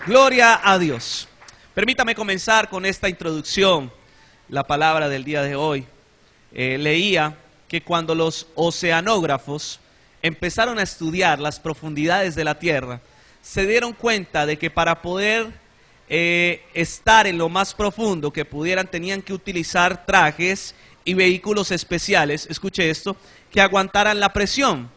Gloria a Dios. Permítame comenzar con esta introducción, la palabra del día de hoy. Leía que cuando los oceanógrafos empezaron a estudiar las profundidades de la Tierra, se dieron cuenta de que para poder estar en lo más profundo que pudieran, tenían que utilizar trajes y vehículos especiales, escuche esto, que aguantaran la presión.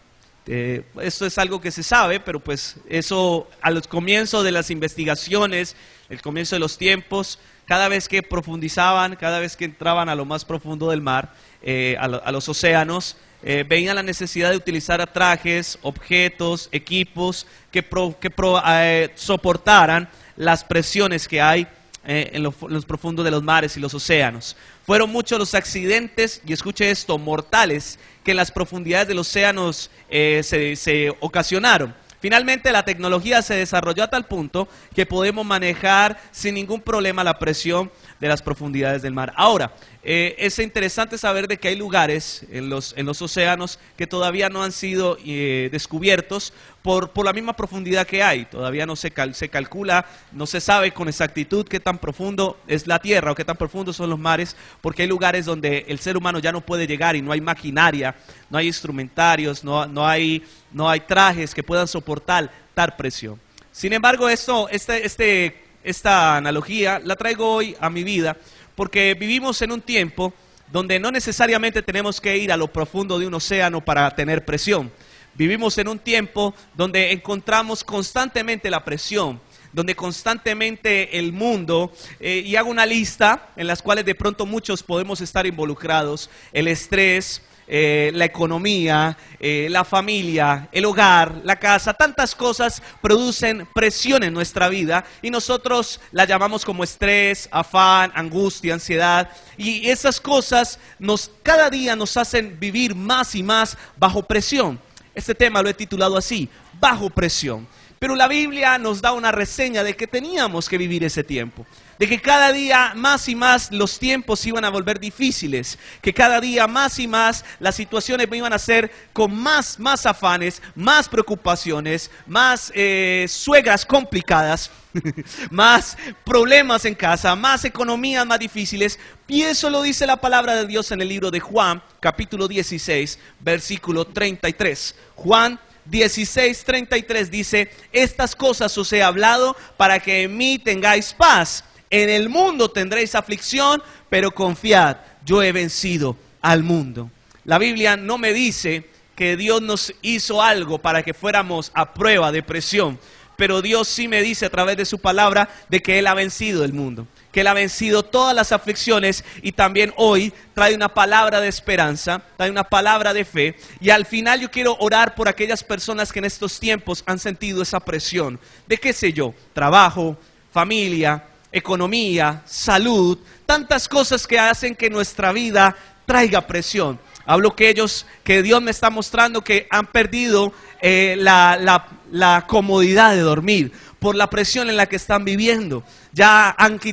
Esto es algo que se sabe, pero pues eso a los comienzos de las investigaciones, el comienzo de los tiempos, cada vez que profundizaban, cada vez que entraban a lo más profundo del mar, a los océanos, veían la necesidad de utilizar trajes, objetos, equipos que soportaran las presiones que hay en los profundos de los mares y los océanos. Fueron muchos los accidentes, y escuche esto, mortales, que en las profundidades de los océanos se ocasionaron. Finalmente la tecnología se desarrolló a tal punto que podemos manejar sin ningún problema la presión de las profundidades del mar. Ahora, es interesante saber de que hay lugares en los océanos que todavía no han sido descubiertos por la misma profundidad que hay. Todavía no se calcula, no se sabe con exactitud qué tan profundo es la tierra o qué tan profundos son los mares, porque hay lugares donde el ser humano ya no puede llegar y no hay maquinaria, no hay instrumentarios, no hay trajes que puedan soportar tal presión. Sin embargo, esta analogía la traigo hoy a mi vida porque vivimos en un tiempo donde no necesariamente tenemos que ir a lo profundo de un océano para tener presión. Vivimos en un tiempo donde encontramos constantemente la presión, donde constantemente el mundo, y hago una lista en las cuales de pronto muchos podemos estar involucrados: el estrés, la economía, la familia, el hogar, la casa, tantas cosas producen presión en nuestra vida y nosotros la llamamos como estrés, afán, angustia, ansiedad, y esas cosas cada día nos hacen vivir más y más bajo presión. Este tema lo he titulado así: bajo presión. Pero la Biblia nos da una reseña de que teníamos que vivir ese tiempo, de que cada día más y más los tiempos iban a volver difíciles, que cada día más y más las situaciones me iban a ser con más afanes, más preocupaciones, más suegras complicadas, más problemas en casa, más economías más difíciles. Y eso lo dice la palabra de Dios en el libro de Juan, capítulo 16, versículo 33. Juan 16:33 dice: estas cosas os he hablado para que en mí tengáis paz. En el mundo tendréis aflicción, pero confiad, yo he vencido al mundo. La Biblia no me dice que Dios nos hizo algo para que fuéramos a prueba de presión, pero Dios sí me dice a través de su palabra de que Él ha vencido el mundo, que Él ha vencido todas las aflicciones, y también hoy trae una palabra de esperanza, trae una palabra de fe. Y al final yo quiero orar por aquellas personas que en estos tiempos han sentido esa presión de, qué sé yo, trabajo, familia, economía, salud, tantas cosas que hacen que nuestra vida traiga presión. Hablo que Dios me está mostrando que han perdido la comodidad de dormir por la presión en la que están viviendo.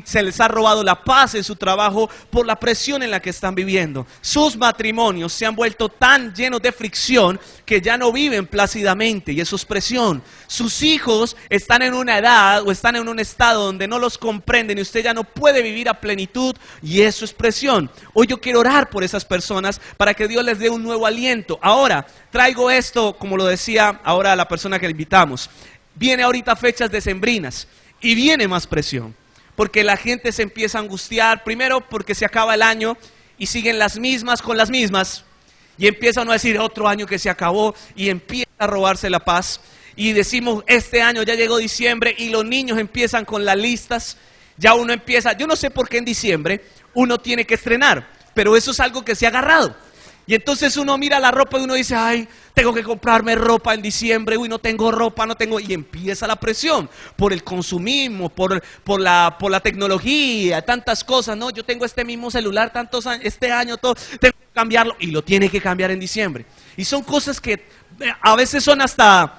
Se les ha robado la paz en su trabajo por la presión en la que están viviendo. Sus matrimonios se han vuelto tan llenos de fricción que ya no viven plácidamente, y eso es presión. Sus hijos están en una edad o están en un estado donde no los comprenden y usted ya no puede vivir a plenitud, y eso es presión. Hoy yo quiero orar por esas personas para que Dios les dé un nuevo aliento. Ahora, traigo esto, como lo decía ahora la persona que le invitamos. Viene ahorita fechas decembrinas y viene más presión, porque la gente se empieza a angustiar, primero porque se acaba el año y siguen las mismas con las mismas, y empiezan a decir otro año que se acabó, y empieza a robarse la paz, y decimos este año ya llegó diciembre y los niños empiezan con las listas, ya uno empieza, yo no sé por qué en diciembre uno tiene que estrenar, pero eso es algo que se ha agarrado. Y entonces uno mira la ropa y uno dice: ay, tengo que comprarme ropa en diciembre, uy, no tengo ropa, y empieza la presión por el consumismo, por la tecnología, tantas cosas, ¿no? Yo tengo este mismo celular tantos años, este año todo, tengo que cambiarlo, y lo tiene que cambiar en diciembre. Y son cosas que a veces son hasta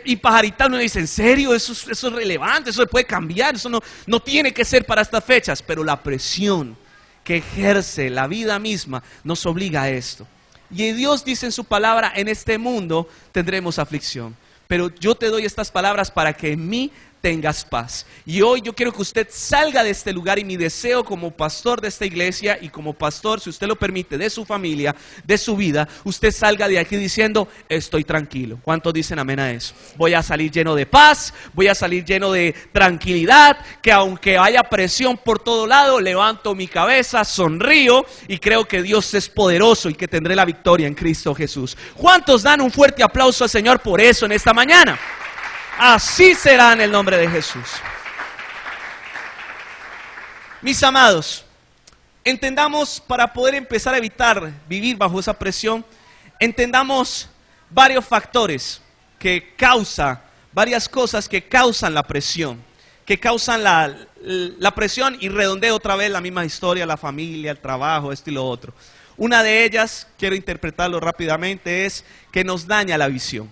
y pajaritas, uno dice: ¿en serio? Eso es relevante, eso se puede cambiar, eso no tiene que ser para estas fechas, pero la presión que ejerce la vida misma nos obliga a esto. Y Dios dice en su palabra: en este mundo tendremos aflicción, pero yo te doy estas palabras para que en mí tengas paz. Y hoy yo quiero que usted salga de este lugar, y mi deseo como pastor de esta iglesia y como pastor, si usted lo permite, de su familia, de su vida, usted salga de aquí diciendo: estoy tranquilo. ¿Cuántos dicen amén a eso? Voy a salir lleno de paz, voy a salir lleno de tranquilidad, que aunque haya presión por todo lado, levanto mi cabeza, sonrío y creo que Dios es poderoso y que tendré la victoria en Cristo Jesús. ¿Cuántos dan un fuerte aplauso al Señor por eso en esta mañana? Así será en el nombre de Jesús. Mis amados, entendamos, para poder empezar a evitar vivir bajo esa presión, entendamos varios factores que causan, varias cosas que causan la presión, que causan la presión, y redondeo otra vez la misma historia: la familia, el trabajo, esto y lo otro. Una de ellas, quiero interpretarlo rápidamente, es que nos daña la visión.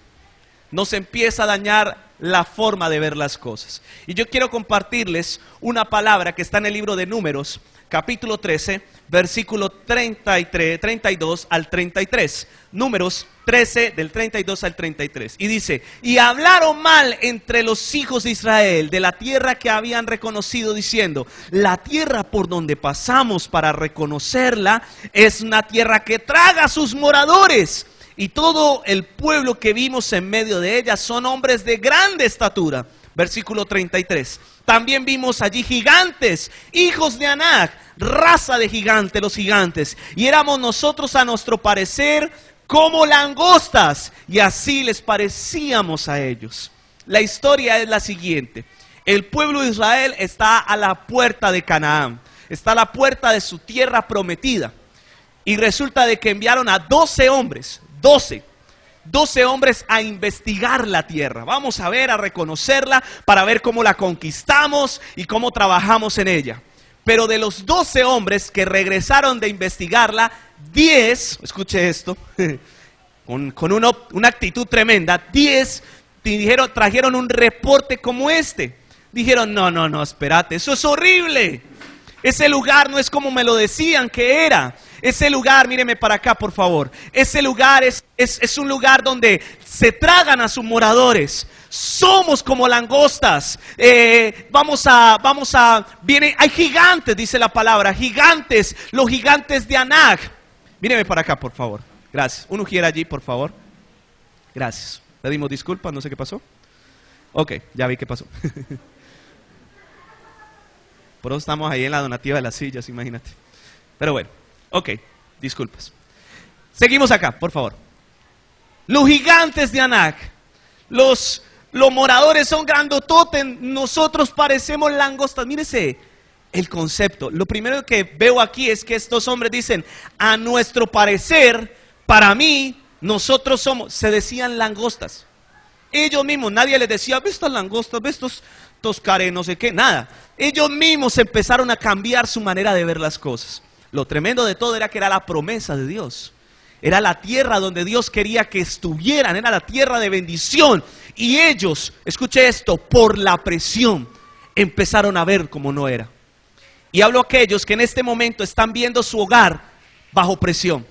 Nos empieza a dañar la forma de ver las cosas. Y yo quiero compartirles una palabra que está en el libro de Números, capítulo 13, versículo 32 al 33. Números 13, del 32 al 33. Y dice: y hablaron mal entre los hijos de Israel de la tierra que habían reconocido, diciendo: la tierra por donde pasamos para reconocerla es una tierra que traga a sus moradores, y todo el pueblo que vimos en medio de ella son hombres de grande estatura. Versículo 33. También vimos allí gigantes, hijos de Anac, raza de gigantes, los gigantes, y éramos nosotros a nuestro parecer como langostas, y así les parecíamos a ellos. La historia es la siguiente: el pueblo de Israel está a la puerta de Canaán, está a la puerta de su tierra prometida, y resulta de que enviaron a 12 hombres a investigar la tierra. Vamos a ver, a reconocerla, para ver cómo la conquistamos y cómo trabajamos en ella. Pero de los 12 hombres que regresaron de investigarla, 10, escuche esto, con una actitud tremenda, 10 trajeron un reporte como este. Dijeron: no, espérate, eso es horrible. Ese lugar no es como me lo decían que era. Ese lugar, míreme para acá por favor, ese lugar es un lugar donde se tragan a sus moradores. Somos como langostas. Hay gigantes, dice la palabra, gigantes, los gigantes de Anac. Míreme para acá por favor, gracias. Un ujier allí por favor, gracias. Pedimos disculpas, no sé qué pasó. Ok, ya vi qué pasó. Por eso estamos ahí en la donativa de las sillas, imagínate. Pero bueno, ok, disculpas. Seguimos acá, por favor. Los gigantes de Anac, los moradores son grandototes, nosotros parecemos langostas. Mírese el concepto. Lo primero que veo aquí es que estos hombres dicen: a nuestro parecer, para mí, nosotros somos, se decían langostas. Ellos mismos, nadie les decía: ve estas langostas, ve estos cares, no sé qué, nada. Ellos mismos empezaron a cambiar su manera de ver las cosas. Lo tremendo de todo era que era la promesa de Dios. Era la tierra donde Dios quería que estuvieran, era la tierra de bendición. Y ellos, escuche esto, por la presión, empezaron a ver como no era. Y hablo a aquellos que en este momento están viendo su hogar bajo presión.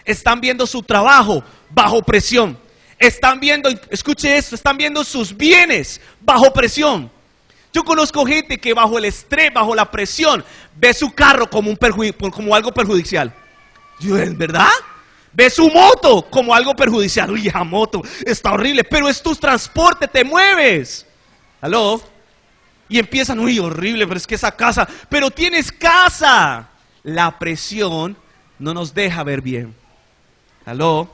Están viendo su trabajo bajo presión. Están viendo, escuche esto, están viendo sus bienes bajo presión. Yo conozco gente que bajo el estrés, bajo la presión, ve su carro como algo perjudicial. Yo, ¿en verdad? Ve su moto como algo perjudicial. Uy, esa moto está horrible, pero es tu transporte, te mueves. ¿Aló? Y empiezan: uy, horrible, pero es que esa casa, pero tienes casa. La presión no nos deja ver bien. ¿Aló?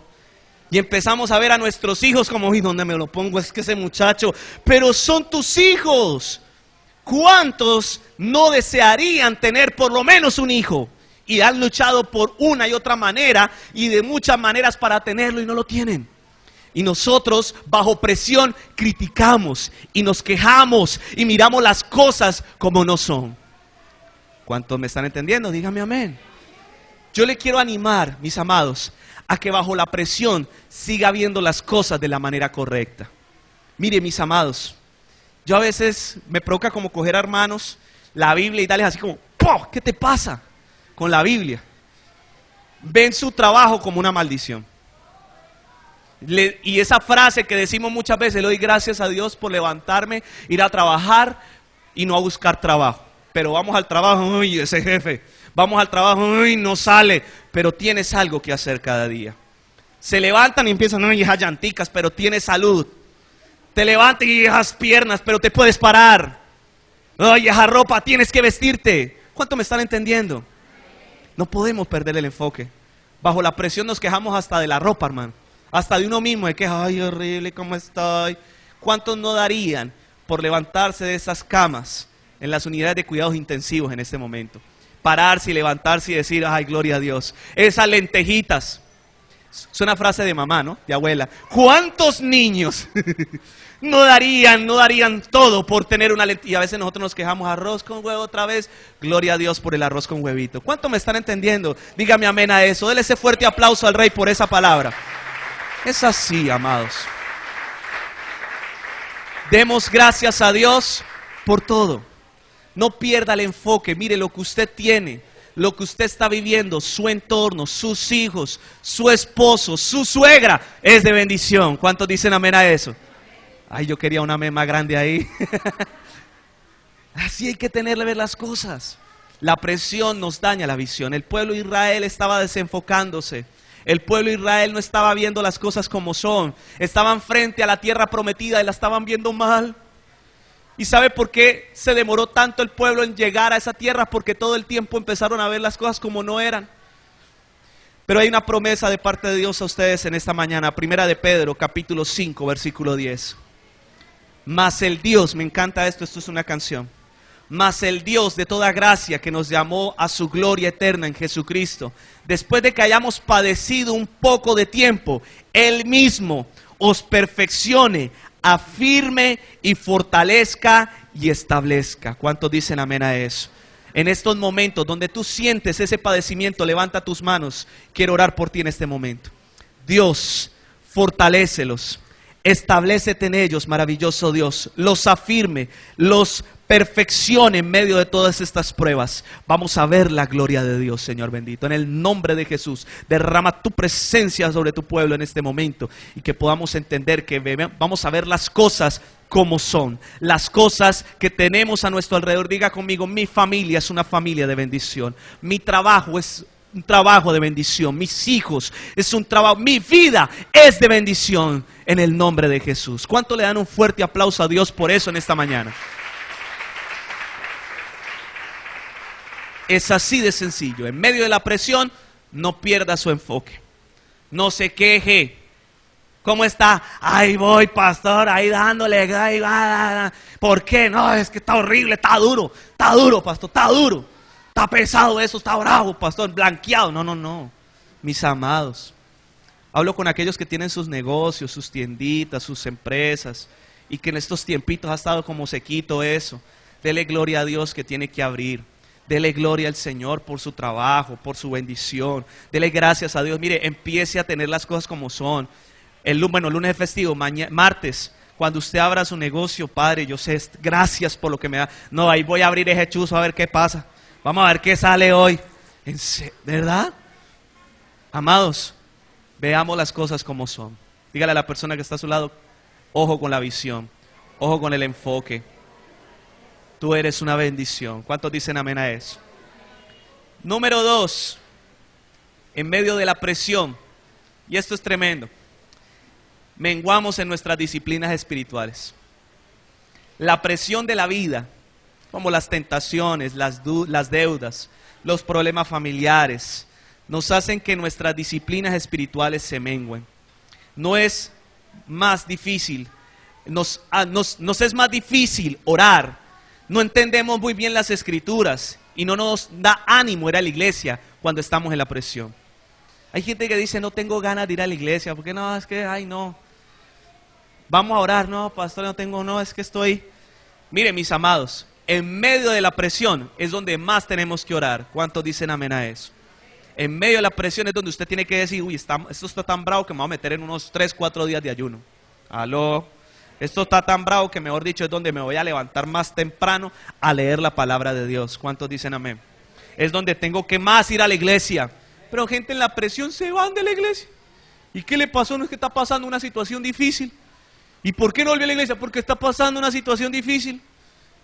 Y empezamos a ver a nuestros hijos como: uy, ¿dónde me lo pongo? Es que ese muchacho, pero son tus hijos. ¿Cuántos no desearían tener por lo menos un hijo? Y han luchado por una y otra manera y de muchas maneras para tenerlo y no lo tienen. Y nosotros bajo presión criticamos y nos quejamos y miramos las cosas como no son. ¿Cuántos me están entendiendo? Dígame amén. Yo le quiero animar, mis amados, a que bajo la presión siga viendo las cosas de la manera correcta. Mire, mis amados, yo a veces me provoca como coger a hermanos la Biblia y darles así como: ¡poh! ¿Qué te pasa con la Biblia? Ven su trabajo como una maldición. Y esa frase que decimos muchas veces, le doy gracias a Dios por levantarme, ir a trabajar y no a buscar trabajo. Pero vamos al trabajo, uy, ese jefe, vamos al trabajo, uy, no sale, pero tienes algo que hacer cada día. Se levantan y empiezan, uy, esas llanticas, pero tienes salud. Te levantas y esas piernas, pero te puedes parar. Uy, esa ropa, tienes que vestirte. ¿Cuánto me están entendiendo? No podemos perder el enfoque. Bajo la presión nos quejamos hasta de la ropa, hermano. Hasta de uno mismo, de que, ay, horrible, ¿cómo estoy? ¿Cuántos no darían por levantarse de esas camas en las unidades de cuidados intensivos en este momento? Pararse y levantarse y decir, ay, gloria a Dios. Esas lentejitas. Es una frase de mamá, ¿no? De abuela. ¿Cuántos niños no darían todo por tener una lentejita? Y a veces nosotros nos quejamos, arroz con huevo otra vez. Gloria a Dios por el arroz con huevito. ¿Cuánto me están entendiendo? Dígame amén a eso. Dele ese fuerte aplauso al Rey por esa palabra. Es así, amados. Demos gracias a Dios por todo. No pierda el enfoque. Mire lo que usted tiene, lo que usted está viviendo, su entorno, sus hijos, su esposo, su suegra, es de bendición. ¿Cuántos dicen amén a eso? Ay, yo quería un amén más grande ahí. Así hay que tenerle ver las cosas. La presión nos daña la visión. El pueblo de Israel estaba desenfocándose. El pueblo de Israel no estaba viendo las cosas como son. Estaban frente a la tierra prometida y la estaban viendo mal. ¿Y sabe por qué se demoró tanto el pueblo en llegar a esa tierra? Porque todo el tiempo empezaron a ver las cosas como no eran. Pero hay una promesa de parte de Dios a ustedes en esta mañana. Primera de Pedro, capítulo 5, versículo 10. Mas el Dios, me encanta esto es una canción. Mas el Dios de toda gracia que nos llamó a su gloria eterna en Jesucristo, después de que hayamos padecido un poco de tiempo, Él mismo os perfeccione, afirme y fortalezca y establezca. ¿Cuántos dicen amén a eso? En estos momentos donde tú sientes ese padecimiento, levanta tus manos. Quiero orar por ti en este momento. Dios, fortalécelos, establécete en ellos, maravilloso Dios. Los afirme, los perfeccione en medio de todas estas pruebas. Vamos a ver la gloria de Dios, Señor bendito. En el nombre de Jesús, derrama tu presencia sobre tu pueblo en este momento y que podamos entender que vamos a ver las cosas como son, las cosas que tenemos a nuestro alrededor. Diga conmigo, mi familia es una familia de bendición, mi trabajo es un trabajo de bendición, mis hijos es un trabajo, mi vida es de bendición en el nombre de Jesús. ¿Cuánto le dan un fuerte aplauso a Dios por eso en esta mañana? Es así de sencillo. En medio de la presión, no pierda su enfoque. No se queje. ¿Cómo está? Ahí voy, pastor, ahí dándole. ¿Por qué? No, es que está horrible, está duro, pastor, está duro. Está pesado eso, está bravo, pastor, blanqueado. No, mis amados. Hablo con aquellos que tienen sus negocios, sus tienditas, sus empresas, y que en estos tiempitos ha estado como sequito eso. Dele gloria a Dios que tiene que abrir. Dele gloria al Señor por su trabajo, por su bendición. Dele gracias a Dios. Mire, empiece a tener las cosas como son. Lunes es festivo, martes, cuando usted abra su negocio, Padre, yo sé, gracias por lo que me da. No, ahí voy a abrir ese chuzo a ver qué pasa. Vamos a ver qué sale hoy. ¿Verdad? Amados, veamos las cosas como son. Dígale a la persona que está a su lado, ojo con la visión, ojo con el enfoque. Tú eres una bendición. ¿Cuántos dicen amén a eso? Número 2, en medio de la presión, y esto es tremendo, menguamos en nuestras disciplinas espirituales. La presión de la vida, como las tentaciones, las deudas, los problemas familiares, nos hacen que nuestras disciplinas espirituales se mengüen. Nos es más difícil orar. No entendemos muy bien las escrituras y no nos da ánimo ir a la iglesia cuando estamos en la presión. Hay gente que dice, no tengo ganas de ir a la iglesia, porque no, es que, ay no. Vamos a orar, no, pastor, es que estoy. Mire, mis amados, en medio de la presión es donde más tenemos que orar. ¿Cuántos dicen amén a eso? En medio de la presión es donde usted tiene que decir, uy, esto está tan bravo que me voy a meter en unos 3, 4 días de ayuno. Aló. Esto está tan bravo que, mejor dicho, es donde me voy a levantar más temprano a leer la palabra de Dios. ¿Cuántos dicen amén? Es donde tengo que más ir a la iglesia. Pero gente en la presión se van de la iglesia. ¿Y qué le pasó? No es que está pasando una situación difícil. ¿Y por qué no volvió a la iglesia? Porque está pasando una situación difícil.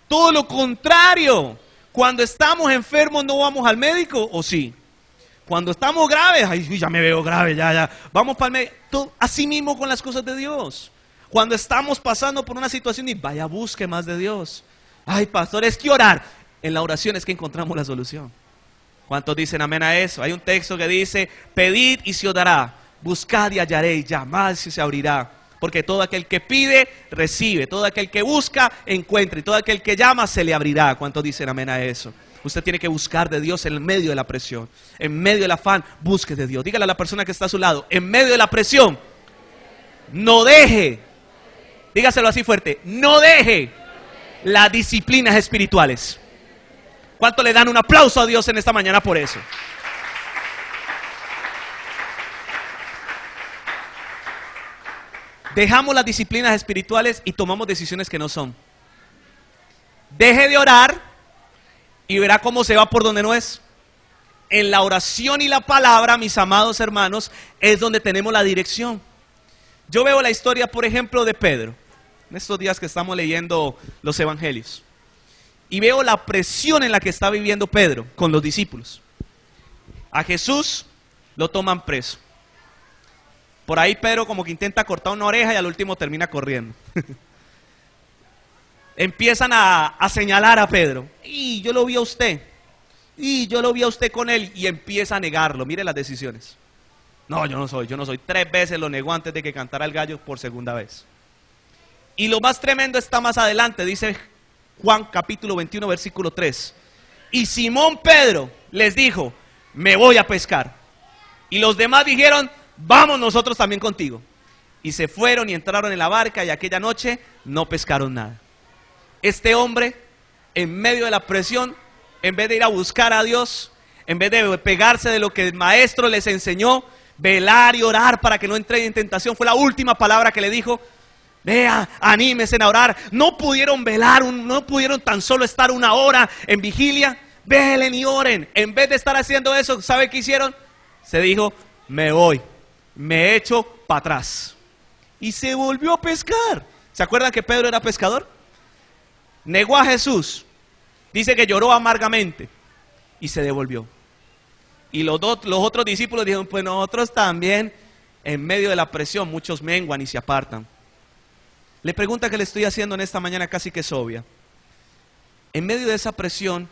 Todo lo contrario. Cuando estamos enfermos no vamos al médico, ¿o sí? Cuando estamos graves, ay, ya me veo grave, ya, vamos para el médico. Así mismo con las cosas de Dios. Cuando estamos pasando por una situación y vaya, busque más de Dios. Ay, pastor, es que orar. En la oración es que encontramos la solución. ¿Cuántos dicen amén a eso? Hay un texto que dice, pedid y se os dará, buscad y hallaréis, llamad y se abrirá. Porque todo aquel que pide, recibe. Todo aquel que busca, encuentra. Y todo aquel que llama, se le abrirá. ¿Cuántos dicen amén a eso? Usted tiene que buscar de Dios en medio de la presión. En medio del afán, busque de Dios. Dígale a la persona que está a su lado, en medio de la presión, no deje, dígaselo así fuerte, no deje las disciplinas espirituales. ¿Cuánto le dan un aplauso a Dios en esta mañana por eso? Dejamos las disciplinas espirituales y tomamos decisiones que no son. Deje de orar y verá cómo se va por donde no es. En la oración y la palabra, mis amados hermanos, es donde tenemos la dirección. Yo veo la historia, por ejemplo, de Pedro, en estos días que estamos leyendo los evangelios. Y veo la presión en la que está viviendo Pedro con los discípulos. A Jesús lo toman preso. Por ahí Pedro como que intenta cortar una oreja y al último termina corriendo. Empiezan a señalar a Pedro. Y yo lo vi a usted. Y yo lo vi a usted con él. Y empieza a negarlo. Mire las decisiones. No, yo no soy. 3 veces lo negó antes de que cantara el gallo por segunda vez. Y lo más tremendo está más adelante. Dice Juan capítulo 21 versículo 3. Y Simón Pedro les dijo, me voy a pescar. Y los demás dijeron, vamos nosotros también contigo. Y se fueron y entraron en la barca y aquella noche no pescaron nada. Este hombre, en medio de la presión, en vez de ir a buscar a Dios, en vez de pegarse de lo que el maestro les enseñó, velar y orar para que no entren en tentación, fue la última palabra que le dijo. Vea, anímense a orar. No pudieron velar, no pudieron tan solo estar 1 hora en vigilia. Velen y oren. En vez de estar haciendo eso, ¿sabe qué hicieron? Se dijo, me voy, me echo para atrás. Y se volvió a pescar. ¿Se acuerdan que Pedro era pescador? Negó a Jesús. Dice que lloró amargamente y se devolvió. Y los otros discípulos dijeron, pues nosotros también. En medio de la presión muchos menguan y se apartan. La pregunta que le estoy haciendo en esta mañana casi que es obvia. En medio de esa presión,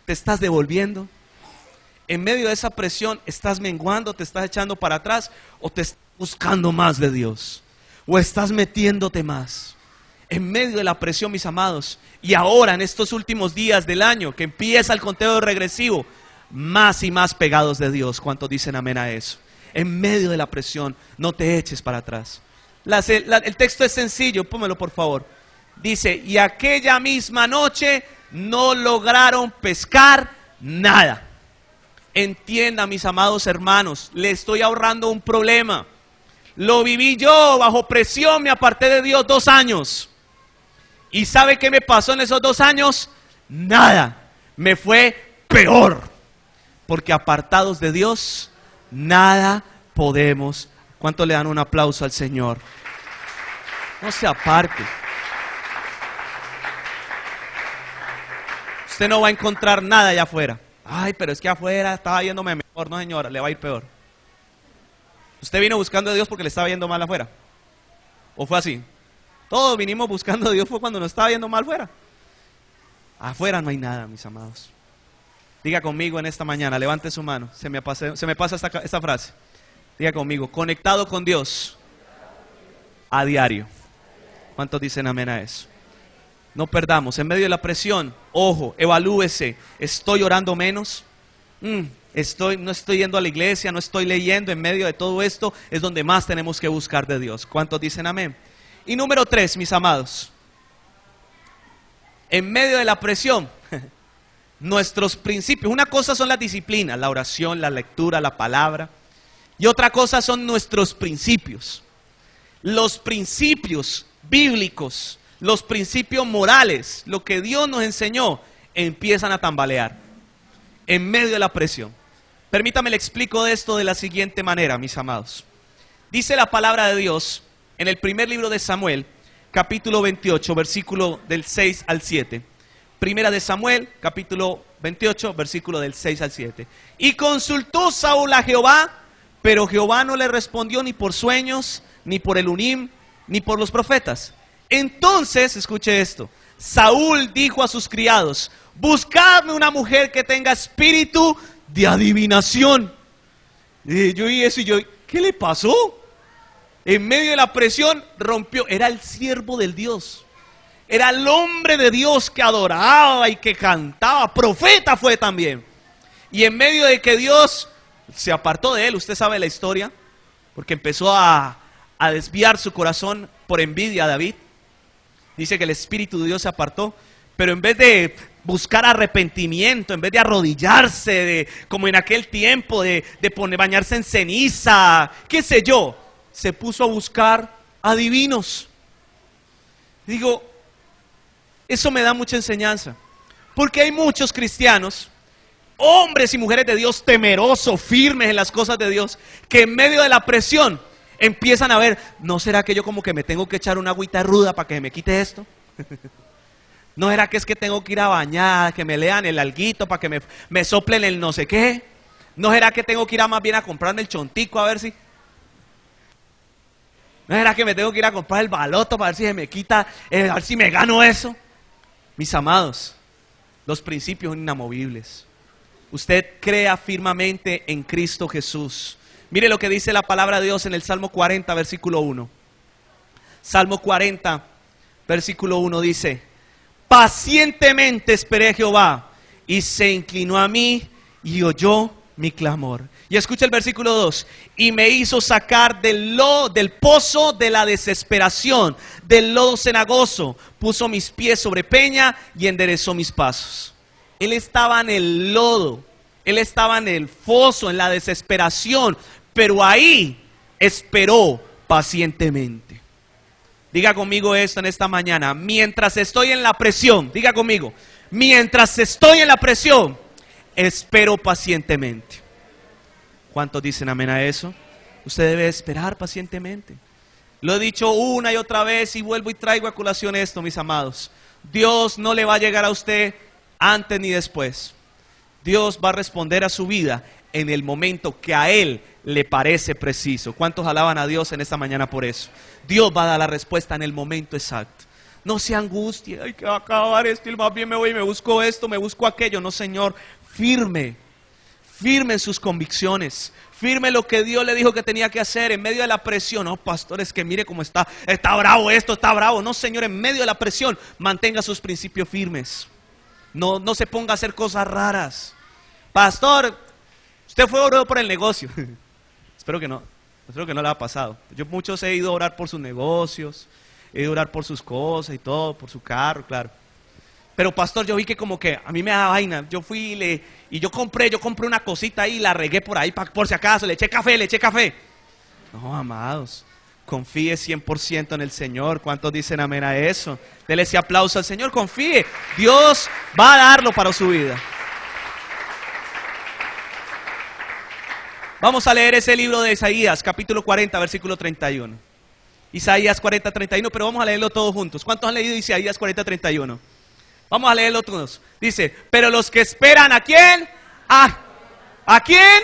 ¿te estás devolviendo? En medio de esa presión, ¿estás menguando, te estás echando para atrás o te estás buscando más de Dios? ¿O estás metiéndote más? En medio de la presión, mis amados, y ahora en estos últimos días del año, que empieza el conteo regresivo, más y más pegados de Dios. ¿Cuántos dicen amén a eso? En medio de la presión, no te eches para atrás. El texto es sencillo, pónmelo por favor. Dice, y aquella misma noche no lograron pescar nada. Entienda, mis amados hermanos, le estoy ahorrando un problema. Lo viví yo bajo presión, me aparté de Dios 2 años. ¿Y sabe qué me pasó en esos 2 años? Nada, me fue peor. Porque apartados de Dios, nada podemos. ¿Cuánto le dan un aplauso al Señor? No se aparte. Usted no va a encontrar nada allá afuera. Ay, pero es que afuera estaba yéndome mejor. No, señora, le va a ir peor. ¿Usted vino buscando a Dios porque le estaba yendo mal afuera? ¿O fue así? Todos vinimos buscando a Dios fue cuando nos estaba yendo mal afuera. Afuera no hay nada, mis amados. Diga conmigo en esta mañana, levante su mano. Se me pasa esta frase. Diga conmigo, conectado con Dios a diario. ¿Cuántos dicen amén a eso? No perdamos, en medio de la presión, ojo, evalúese. ¿Estoy orando menos? No estoy yendo a la iglesia, no estoy leyendo. En medio de todo esto es donde más tenemos que buscar de Dios. ¿Cuántos dicen amén? Y número 3, mis amados, en medio de la presión, nuestros principios. Una cosa son las disciplinas, la oración, la lectura, la palabra. Y otra cosa son nuestros principios. Los principios bíblicos, los principios morales, lo que Dios nos enseñó, empiezan a tambalear en medio de la presión. Permítame le explico esto de la siguiente manera, mis amados. Dice la palabra de Dios en el primer libro de Samuel, capítulo 28, versículo del 6 al 7. Primera de Samuel, capítulo 28, versículo del 6 al 7. Y consultó Saúl a Jehová, pero Jehová no le respondió ni por sueños, ni por el Urim, ni por los profetas. Entonces, escuche esto, Saúl dijo a sus criados: buscadme una mujer que tenga espíritu de adivinación. Y yo oí eso y yo, ¿qué le pasó? En medio de la presión rompió. Era el siervo del Dios, era el hombre de Dios que adoraba y que cantaba, profeta fue también. Y en medio de que Dios se apartó de él, usted sabe la historia, porque empezó a desviar su corazón por envidia a David. Dice que el Espíritu de Dios se apartó, pero en vez de buscar arrepentimiento, en vez de arrodillarse, como en aquel tiempo, de bañarse en ceniza, qué sé yo, se puso a buscar adivinos. Digo, eso me da mucha enseñanza, porque hay muchos cristianos, hombres y mujeres de Dios temerosos, firmes en las cosas de Dios, que en medio de la presión empiezan a ver, ¿no será que yo como que me tengo que echar una agüita ruda para que me quite esto? ¿No será que es que tengo que ir a bañar, que me lean el alguito para que me soplen el no sé qué? ¿No será que tengo que ir a más bien a comprarme el chontico a ver si? ¿No será que me tengo que ir a comprar el baloto para ver si se me quita, a ver si me gano eso? Mis amados, los principios son inamovibles. Usted crea firmemente en Cristo Jesús. Mire lo que dice la palabra de Dios en el Salmo 40, versículo 1. Salmo 40, versículo 1 dice: pacientemente esperé a Jehová, y se inclinó a mí y oyó mi clamor. Y escucha el versículo 2. Y me hizo sacar del pozo de la desesperación, del lodo cenagoso. Puso mis pies sobre peña y enderezó mis pasos. Él estaba en el lodo, él estaba en el foso, en la desesperación, pero ahí esperó pacientemente. Diga conmigo esto en esta mañana: mientras estoy en la presión, diga conmigo, mientras estoy en la presión, espero pacientemente. ¿Cuántos dicen amén a eso? Usted debe esperar pacientemente. Lo he dicho una y otra vez y vuelvo y traigo a colación esto, mis amados. Dios no le va a llegar a usted antes ni después. Dios va a responder a su vida en el momento que a Él le parece preciso. ¿Cuántos alaban a Dios en esta mañana por eso? Dios va a dar la respuesta en el momento exacto. No se angustie, ay, que va a acabar esto y más bien me voy y me busco esto, me busco aquello. No, Señor, firme en sus convicciones, firme lo que Dios le dijo que tenía que hacer en medio de la presión. No, pastor, es que mire cómo está bravo esto, está bravo. No, Señor, en medio de la presión, mantenga sus principios firmes. No se ponga a hacer cosas raras. Pastor, usted fue a orar por el negocio. Espero que no le ha pasado. Yo muchos he ido a orar por sus negocios, he ido a orar por sus cosas y todo, por su carro, claro. Pero pastor, yo vi que como que a mí me da vaina. Yo fui y yo compré una cosita ahí y la regué por ahí por si acaso, le eché café. No, amados, confíe 100% en el Señor. ¿Cuántos dicen amén a eso? Dele ese aplauso al Señor, confíe. Dios va a darlo para su vida. Vamos a leer ese libro de Isaías, capítulo 40, versículo 31. Isaías 40, 31, pero vamos a leerlo todos juntos. ¿Cuántos han leído Isaías 40, 31? Vamos a leerlo todos. Dice, pero los que esperan, ¿a quién? ¿A quién?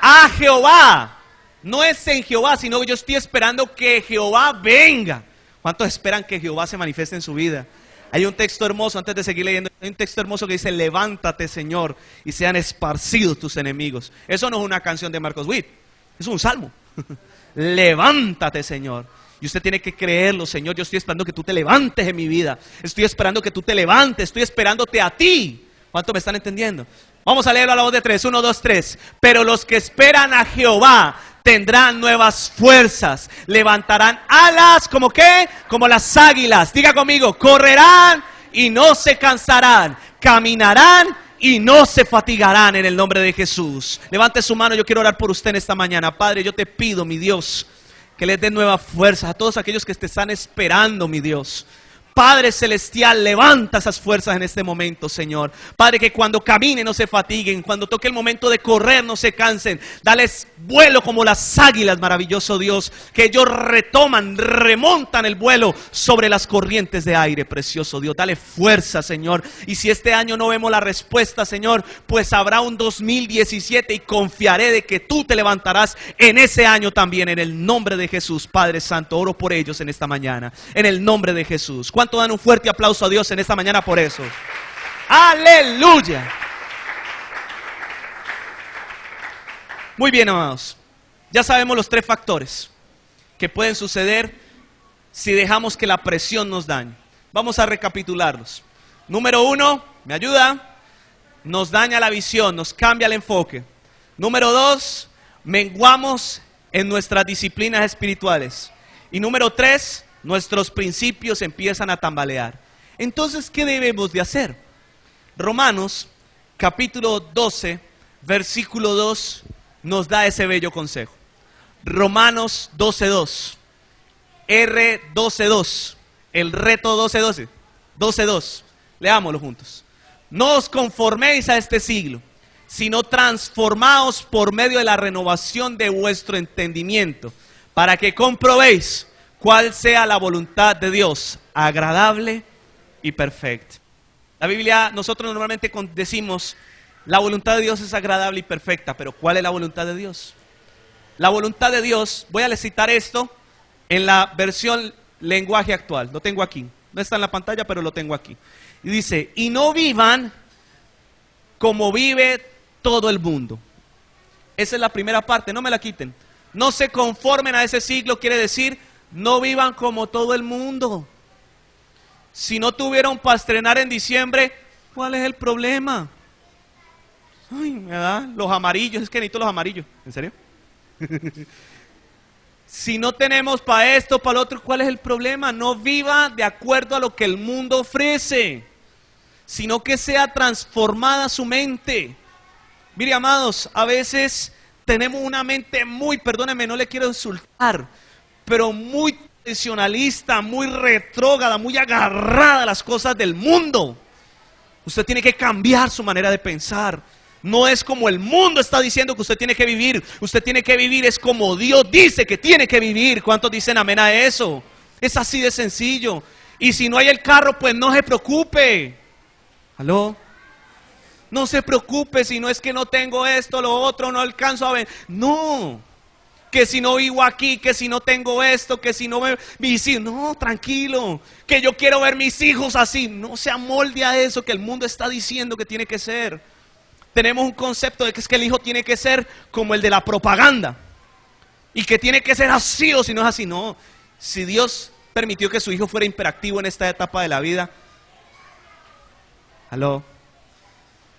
A Jehová. No es en Jehová, sino que yo estoy esperando que Jehová venga. ¿Cuántos esperan que Jehová se manifieste en su vida? Hay un texto hermoso, antes de seguir leyendo, hay un texto hermoso que dice: levántate, Señor, y sean esparcidos tus enemigos. Eso no es una canción de Marcos Witt, es un salmo. Levántate, Señor. Y usted tiene que creerlo: Señor, yo estoy esperando que tú te levantes en mi vida. Estoy esperando que tú te levantes, estoy esperándote a ti. ¿Cuánto me están entendiendo? Vamos a leerlo a la voz de 3, 1, 2, 3. Pero los que esperan a Jehová tendrán nuevas fuerzas, levantarán alas, ¿como qué? Como las águilas. Diga conmigo: correrán y no se cansarán, caminarán y no se fatigarán, en el nombre de Jesús. Levante su mano, yo quiero orar por usted en esta mañana. Padre, yo te pido, mi Dios, que les dé nuevas fuerzas a todos aquellos que te están esperando, mi Dios. Padre celestial, levanta esas fuerzas en este momento, Señor. Padre, que cuando caminen no se fatiguen, cuando toque el momento de correr no se cansen. Dales vuelo como las águilas, maravilloso Dios, que ellos remontan el vuelo sobre las corrientes de aire, precioso Dios. Dale fuerza, Señor. Y si este año no vemos la respuesta, Señor, pues habrá un 2017 y confiaré de que tú te levantarás en ese año también, en el nombre de Jesús. Padre Santo, oro por ellos en esta mañana, en el nombre de Jesús. ¿Cuánto dan un fuerte aplauso a Dios en esta mañana por eso? ¡Aleluya! Muy bien, amados. Ya sabemos los 3 factores que pueden suceder si dejamos que la presión nos dañe. Vamos a recapitularlos. Número 1, ¿me ayuda? Nos daña la visión, nos cambia el enfoque. Número 2, menguamos en nuestras disciplinas espirituales. Y número 3, nuestros principios empiezan a tambalear. Entonces, ¿qué debemos de hacer? Romanos, capítulo 12, versículo 2, nos da ese bello consejo. Romanos 12:2, R12:2, el reto 12:12, 12:2. Leámoslo juntos. No os conforméis a este siglo, sino transformaos por medio de la renovación de vuestro entendimiento, para que comprobéis cuál sea la voluntad de Dios, agradable y perfecta. La Biblia, nosotros normalmente decimos, la voluntad de Dios es agradable y perfecta, pero ¿cuál es la voluntad de Dios? La voluntad de Dios, voy a citar esto en la versión lenguaje actual, lo tengo aquí, no está en la pantalla, pero lo tengo aquí. Y dice, y no vivan como vive todo el mundo. Esa es la primera parte, no me la quiten. No se conformen a ese siglo, quiere decir, no vivan como todo el mundo. Si no tuvieron para estrenar en diciembre, ¿cuál es el problema? Ay, me da los amarillos, es que necesito los amarillos. ¿En serio? Si no tenemos para esto, para lo otro, ¿cuál es el problema? No viva de acuerdo a lo que el mundo ofrece, sino que sea transformada su mente. Mire, amados, a veces tenemos una mente muy, perdónenme, no le quiero insultar, pero muy tradicionalista, muy retrógrada, muy agarrada a las cosas del mundo. Usted tiene que cambiar su manera de pensar. No es como el mundo está diciendo que usted tiene que vivir. Usted tiene que vivir es como Dios dice que tiene que vivir. ¿Cuántos dicen amén a eso? Es así de sencillo. Y si no hay el carro, pues no se preocupe. ¿Aló? No se preocupe si no es que no tengo esto, lo otro, no alcanzo a ver. No. Que si no vivo aquí, que si no tengo esto, que si no me visito. No, tranquilo. Que yo quiero ver mis hijos así. No se amolde a eso que el mundo está diciendo que tiene que ser. Tenemos un concepto de que es que el hijo tiene que ser como el de la propaganda. Y que tiene que ser así o si no es así. No. Si Dios permitió que su hijo fuera hiperactivo en esta etapa de la vida. ¿Aló?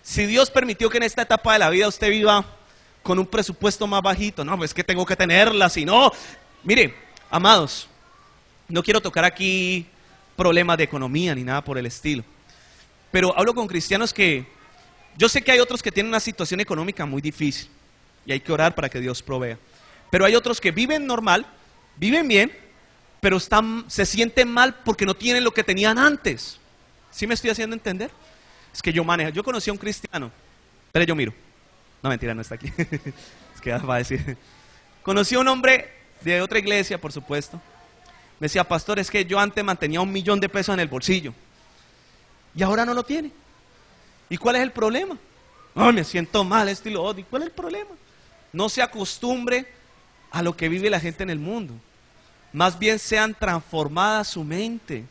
Si Dios permitió que en esta etapa de la vida usted viva con un presupuesto más bajito, no, pues es que tengo que tenerla, si no, mire, amados, no quiero tocar aquí problemas de economía ni nada por el estilo, pero hablo con cristianos que, yo sé que hay otros que tienen una situación económica muy difícil, y hay que orar para que Dios provea, pero hay otros que viven normal, viven bien, pero se sienten mal porque no tienen lo que tenían antes. ¿Sí me estoy haciendo entender? Es que yo conocí a un cristiano, pero yo miro. No, mentira, no está aquí. Es que va a decir. Conocí a un hombre de otra iglesia, por supuesto. Me decía, pastor, es que yo antes mantenía $1,000,000 en el bolsillo. Y ahora no lo tiene. ¿Y cuál es el problema? Ay, me siento mal, esto y lo otro. ¿Y cuál es el problema? No se acostumbre a lo que vive la gente en el mundo. Más bien sean transformadas su mente.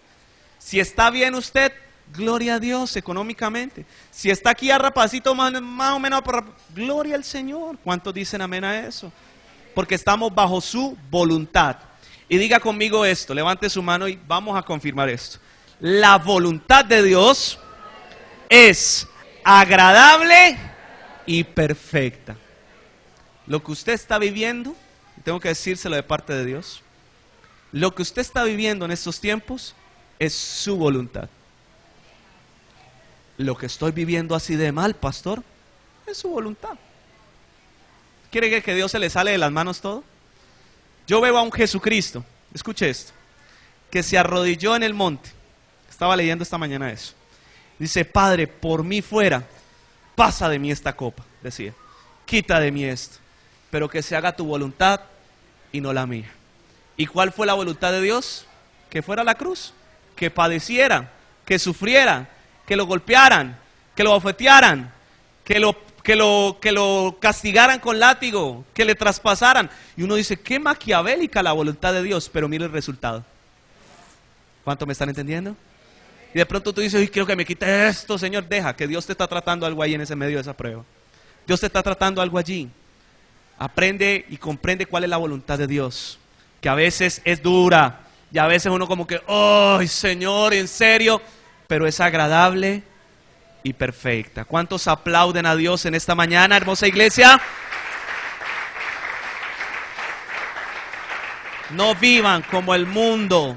Si está bien usted, gloria a Dios económicamente. Si está aquí a rapacito más o menos, gloria al Señor. ¿Cuántos dicen amén a eso? Porque estamos bajo su voluntad. Y diga conmigo esto, levante su mano y vamos a confirmar esto. La voluntad de Dios es agradable y perfecta. Lo que usted está viviendo, tengo que decírselo de parte de Dios, lo que usted está viviendo en estos tiempos es su voluntad. Lo que estoy viviendo así de mal, pastor, es su voluntad. ¿Quiere que Dios se le sale de las manos todo? Yo veo a un Jesucristo, escuche esto, que se arrodilló en el monte Estaba leyendo esta mañana eso. Dice, Padre, por mí fuera, pasa de mí esta copa, decía. Quita de mí esto, pero que se haga tu voluntad y no la mía. ¿Y cuál fue la voluntad de Dios? Que fuera a la cruz, que padeciera, que sufriera, que lo golpearan, que lo bofetearan, que lo castigaran con látigo, que le traspasaran. Y uno dice, qué maquiavélica la voluntad de Dios, pero mire el resultado. ¿Cuánto me están entendiendo? Y de pronto tú dices, uy, quiero que me quite esto, Señor. Deja, que Dios te está tratando algo ahí en ese medio de esa prueba. Dios te está tratando algo allí. Aprende y comprende cuál es la voluntad de Dios, que a veces es dura, y a veces uno como que, ¡ay, Señor, en serio! Pero es agradable y perfecta. ¿Cuántos aplauden a Dios en esta mañana, hermosa iglesia? No vivan como el mundo,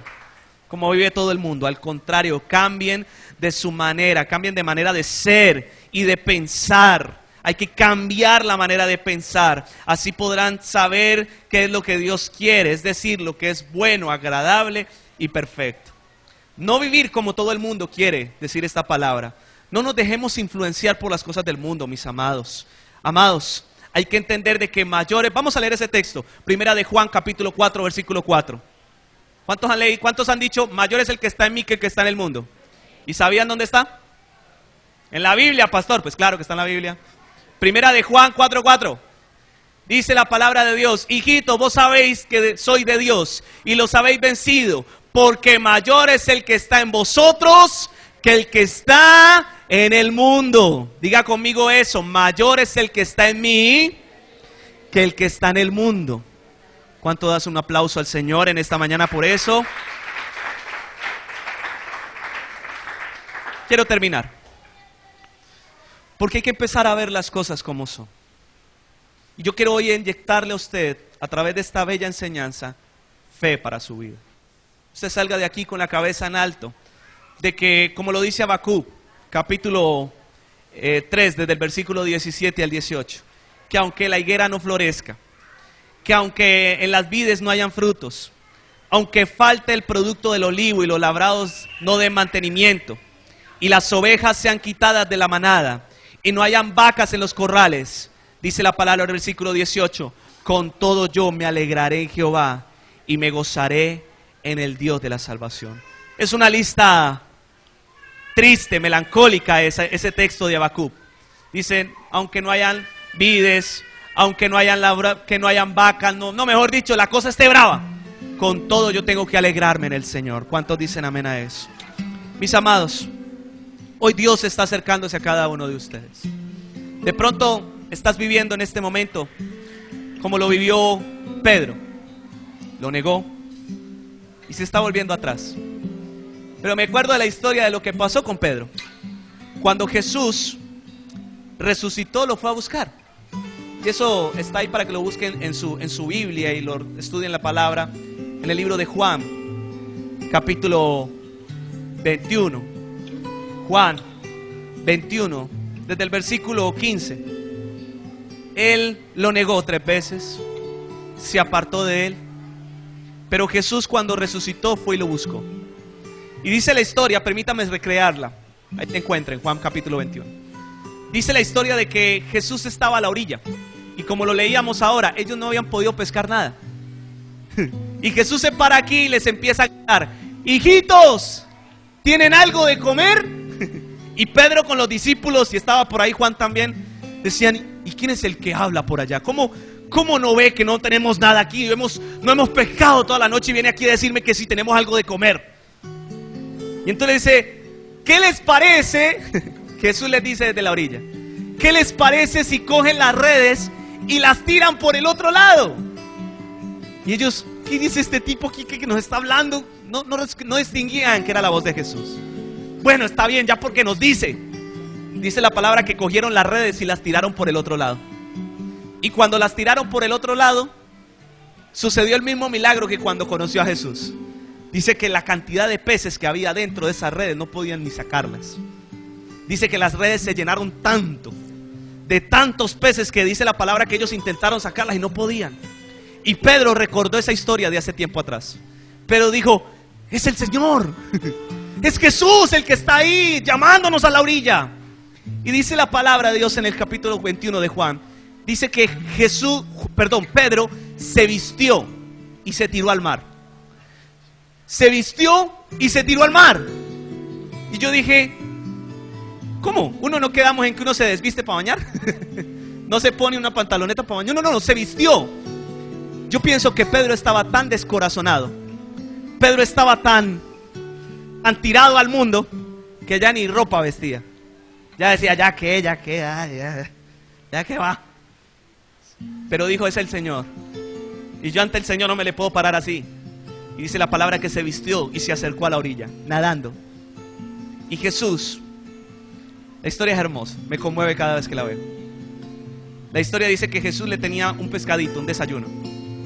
como vive todo el mundo. Al contrario, cambien de su manera, cambien de manera de ser y de pensar. Hay que cambiar la manera de pensar. Así podrán saber qué es lo que Dios quiere, es decir, lo que es bueno, agradable y perfecto. No vivir como todo el mundo quiere decir esta palabra. No nos dejemos influenciar por las cosas del mundo, mis amados. Amados, hay que entender de que mayores... Vamos a leer ese texto. Primera de Juan, capítulo 4, versículo 4. ¿Cuántos han leído? ¿Cuántos han dicho, mayor es el que está en mí que el que está en el mundo? ¿Y sabían dónde está? En la Biblia, pastor. Pues claro que está en la Biblia. Primera de Juan 4:4. Dice la palabra de Dios, hijito, vos sabéis que soy de Dios y los habéis vencido, porque mayor es el que está en vosotros que el que está en el mundo. Diga conmigo eso, mayor es el que está en mí que el que está en el mundo. ¿Cuánto das un aplauso al Señor en esta mañana por eso? Quiero terminar, porque hay que empezar a ver las cosas como son. Y yo quiero hoy inyectarle a usted, a través de esta bella enseñanza, fe para su vida. Usted salga de aquí con la cabeza en alto, de que, como lo dice Habacuc, capítulo 3, desde el versículo 17 al 18, que aunque la higuera no florezca, que aunque en las vides no hayan frutos, aunque falte el producto del olivo y los labrados no den mantenimiento, y las ovejas sean quitadas de la manada, y no hayan vacas en los corrales, dice la palabra del versículo 18, con todo yo me alegraré en Jehová y me gozaré en el Dios de la salvación. Es una lista triste, melancólica ese texto de Habacuc. Dicen, aunque no hayan vides, aunque no hayan vacas, no, mejor dicho, la cosa esté brava, con todo yo tengo que alegrarme en el Señor. ¿Cuántos dicen amén a eso? Mis amados, hoy Dios está acercándose a cada uno de ustedes. De pronto estás viviendo en este momento como lo vivió Pedro. Lo negó y se está volviendo atrás. Pero me acuerdo de la historia de lo que pasó con Pedro. Cuando Jesús resucitó, lo fue a buscar. Y eso está ahí para que lo busquen en su Biblia y lo estudien la palabra. En el libro de Juan, capítulo 21. Juan 21, desde el versículo 15. Él lo negó 3 veces, se apartó de él. Pero Jesús, cuando resucitó, fue y lo buscó. Y dice la historia, permítame recrearla. Ahí te encuentras en Juan capítulo 21. Dice la historia de que Jesús estaba a la orilla. Y como lo leíamos ahora, ellos no habían podido pescar nada. Y Jesús se para aquí y les empieza a gritar, hijitos, ¿tienen algo de comer? Y Pedro con los discípulos, y estaba por ahí Juan también, decían, ¿y quién es el que habla por allá? ¿Cómo no ve que no tenemos nada aquí? No hemos pescado toda la noche y viene aquí a decirme que sí tenemos algo de comer. Y entonces dice, ¿qué les parece? Jesús les dice desde la orilla, ¿qué les parece si cogen las redes y las tiran por el otro lado? Y ellos, ¿qué dice este tipo aquí que nos está hablando? No distinguían que era la voz de Jesús. Bueno, está bien, ya porque nos dice la palabra que cogieron las redes y las tiraron por el otro lado. Y cuando las tiraron por el otro lado, sucedió el mismo milagro que cuando conoció a Jesús. Dice que la cantidad de peces que había dentro de esas redes no podían ni sacarlas. Dice que las redes se llenaron tanto, de tantos peces, que dice la palabra que ellos intentaron sacarlas y no podían. Y Pedro recordó esa historia de hace tiempo atrás. Pedro dijo, es el Señor. Es Jesús el que está ahí llamándonos a la orilla. Y dice la palabra de Dios en el capítulo 21 de Juan. Dice que Pedro se vistió y se tiró al mar. Se vistió y se tiró al mar. Y yo dije, ¿cómo? ¿Uno no quedamos en que uno se desviste para bañar? ¿No se pone una pantaloneta para bañar? No, se vistió. Yo pienso que Pedro estaba tan descorazonado, Pedro estaba tan tirado al mundo, que ya ni ropa vestía. Ya decía, ya que va. Pero dijo, es el Señor. Y yo ante el Señor no me le puedo parar así. Y dice la palabra que se vistió y se acercó a la orilla, nadando. Y Jesús, la historia es hermosa, me conmueve cada vez que la veo. La historia dice que Jesús le tenía un pescadito, un desayuno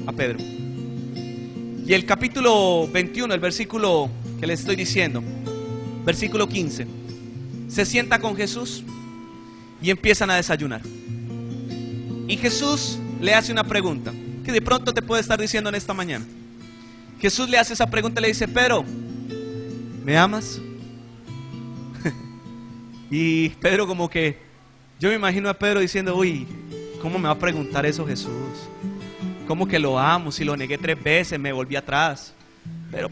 a Pedro. Y el capítulo 21, el versículo que le estoy diciendo, versículo 15, se sienta con Jesús y empiezan a desayunar. Y Jesús le hace una pregunta que de pronto te puede estar diciendo en esta mañana. Jesús le hace esa pregunta y le dice, Pedro, ¿me amas? Y Pedro como que, yo me imagino a Pedro diciendo, uy, ¿cómo me va a preguntar eso Jesús? ¿Cómo que lo amo? Si lo negué 3 veces, me volví atrás. Pero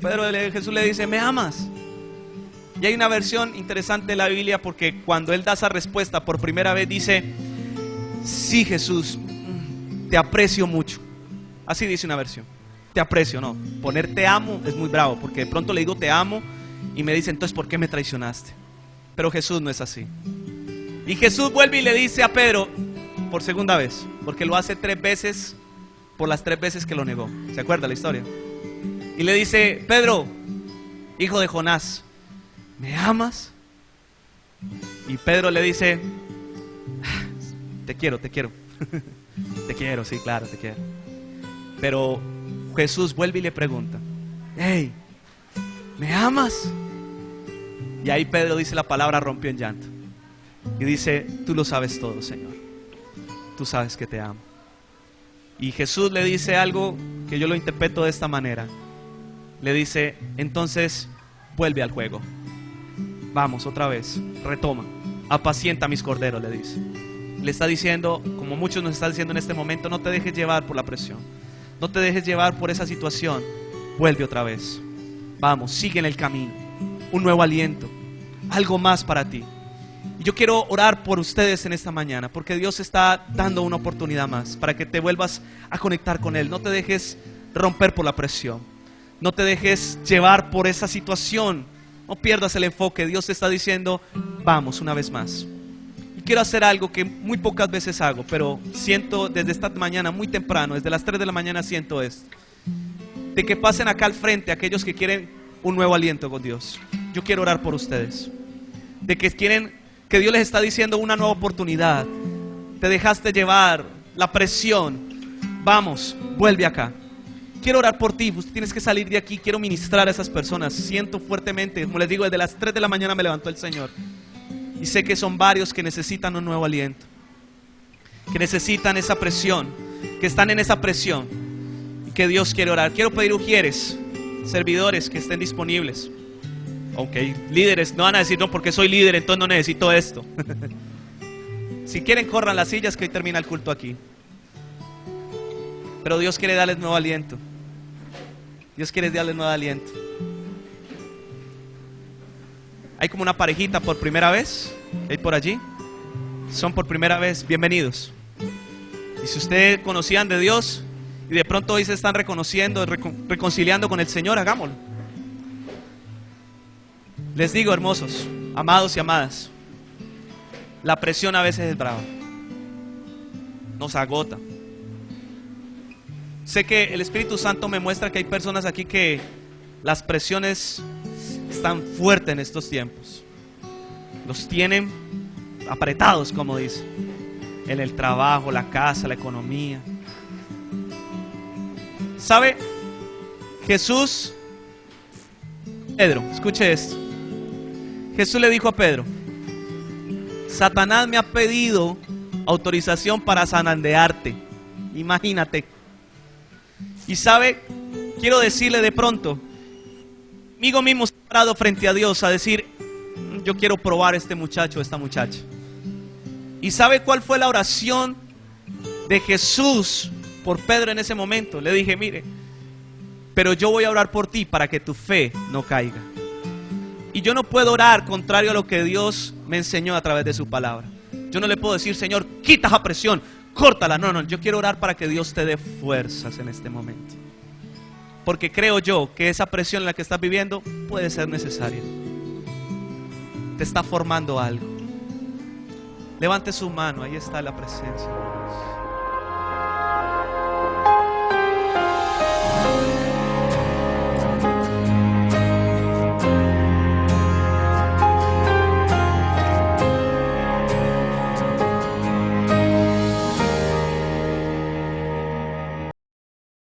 Jesús le dice, ¿me amas? Y hay una versión interesante de la Biblia, porque cuando él da esa respuesta por primera vez dice, sí Jesús, te aprecio mucho. Así dice una versión, te aprecio, no. Poner te amo es muy bravo, porque de pronto le digo te amo y me dice, entonces ¿por qué me traicionaste? Pero Jesús no es así. Y Jesús vuelve y le dice a Pedro por segunda vez, porque lo hace 3 veces por las 3 veces que lo negó. ¿Se acuerda la historia? Y le dice, Pedro, hijo de Jonás, ¿me amas? Y Pedro le dice, te quiero. Te quiero, sí, claro, te quiero. Pero Jesús vuelve y le pregunta, hey, ¿me amas? Y ahí Pedro dice la palabra, rompió en llanto. Y dice, tú lo sabes todo, Señor. Tú sabes que te amo. Y Jesús le dice algo que yo lo interpreto de esta manera. Le dice, entonces vuelve al juego. Vamos otra vez, retoma. Apacienta mis corderos, le dice. Le está diciendo, como muchos nos están diciendo en este momento, no te dejes llevar por la presión. No te dejes llevar por esa situación. Vuelve otra vez. Vamos, sigue en el camino. Un nuevo aliento, algo más para ti. Y yo quiero orar por ustedes en esta mañana, porque Dios está dando una oportunidad más para que te vuelvas a conectar con Él. No te dejes romper por la presión, no te dejes llevar por esa situación, no pierdas el enfoque. Dios te está diciendo, vamos una vez más. Y quiero hacer algo que muy pocas veces hago, pero siento desde esta mañana muy temprano, desde las 3 de la mañana siento esto, de que pasen acá al frente aquellos que quieren un nuevo aliento con Dios. Yo quiero orar por ustedes, de que quieren, que Dios les está diciendo una nueva oportunidad. Te dejaste llevar la presión, vamos, vuelve acá. Quiero orar por ti, usted tienes que salir de aquí. Quiero ministrar a esas personas. Siento fuertemente, como les digo, desde las 3 de la mañana me levantó el Señor, y sé que son varios que necesitan un nuevo aliento, que necesitan esa presión, que están en esa presión, y que Dios quiere orar. Quiero pedir ujieres, servidores que estén disponibles. Ok, líderes no van a decir, no, porque soy líder entonces no necesito esto. Si quieren, corran las sillas, que hoy termina el culto aquí. Pero Dios quiere darles nuevo aliento. Dios quiere darles nuevo aliento. Hay como una parejita por primera vez, hay por allí, son por primera vez, bienvenidos. Y si ustedes conocían de Dios y de pronto hoy se están reconociendo, reconciliando con el Señor, hagámoslo. Les digo, hermosos, amados y amadas, la presión a veces es brava, nos agota. Sé que el Espíritu Santo me muestra que hay personas aquí que las presiones están fuertes en estos tiempos, los tienen apretados, como dice, en el trabajo, la casa, la economía. ¿Sabe? Jesús, Pedro, escuche esto. Jesús le dijo a Pedro, Satanás me ha pedido autorización para zarandearte. Imagínate. Y sabe, quiero decirle de pronto, amigo mismo, parado frente a Dios a decir, yo quiero probar a este muchacho, a esta muchacha. ¿Y sabe cuál fue la oración de Jesús por Pedro en ese momento? Le dije, mire, pero yo voy a orar por ti para que tu fe no caiga. Y yo no puedo orar contrario a lo que Dios me enseñó a través de su palabra. Yo no le puedo decir, Señor, quita esa presión, córtala. No, no, yo quiero orar para que Dios te dé fuerzas en este momento. Porque creo yo que esa presión en la que estás viviendo puede ser necesaria. Te está formando algo. Levante su mano, ahí está la presencia de Dios.